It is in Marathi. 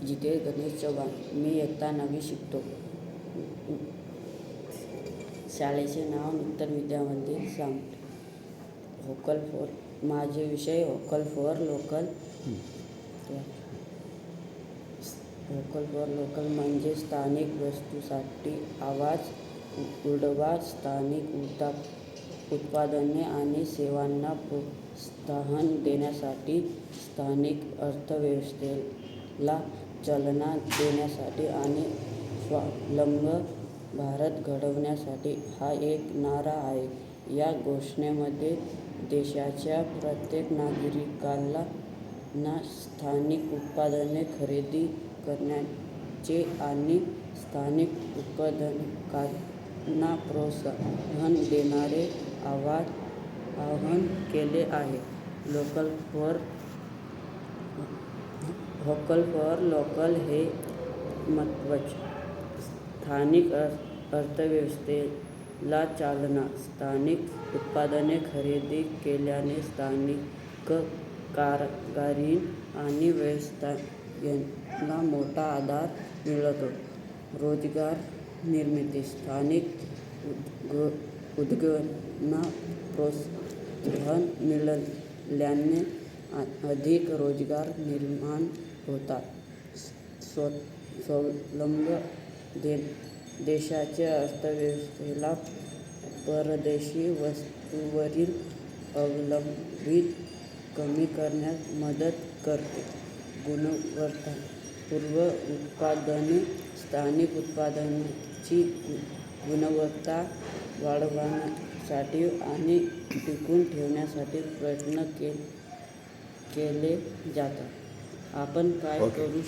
जितेश गणेश चव्हाण. मी इयत्ता 9वी शिकतो. शाळेचे नाव नूतन विद्या मंदिर सांगली. व्होकल फॉर माझे विषय vocal for local. Vocal for local म्हणजे स्थानिक वस्तूंसाठी आवाज उठवा, स्थानिक उत्पादने आणि सेवांना प्रोत्साहन देण्यासाठी, स्थानिक अर्थव्यवस्थेला चालना देण्यासाठी आणि स्वावलंबी भारत घडवण्यासाठी हा एक नारा आहे. या घोषणेमध्ये देशाच्या प्रत्येक नागरिकाला स्थानिक उत्पादने खरेदी करण्याचे आणि स्थानिक उत्पादकांना प्रोत्साहन देण्याचे आवाहन केले आहे. व्होकल फॉर लोकल हे महत्त्वाचे. स्थानिक अर्थव्यवस्थेला चालना, स्थानिक उत्पादने खरेदी केल्याने स्थानिक कारागिर आणि व्यवसायांना मोठा आधार मिळतो. रोजगार निर्मिती, स्थानिक उद्योगांना प्रोत्साहन मिळाल्याने अधिक रोजगार निर्माण होतात. स्वावलंबी देशाच्या अर्थव्यवस्थेला परदेशी वस्तूंवरील अवलंबित्व कमी करण्यास मदत करते. गुणवत्तापूर्ण उत्पादने, स्थानिक उत्पादनांची गुणवत्ता वाढवण्यासाठी आणि टिकवून ठेवण्यासाठी प्रयत्न केले जातात. आपण काय करू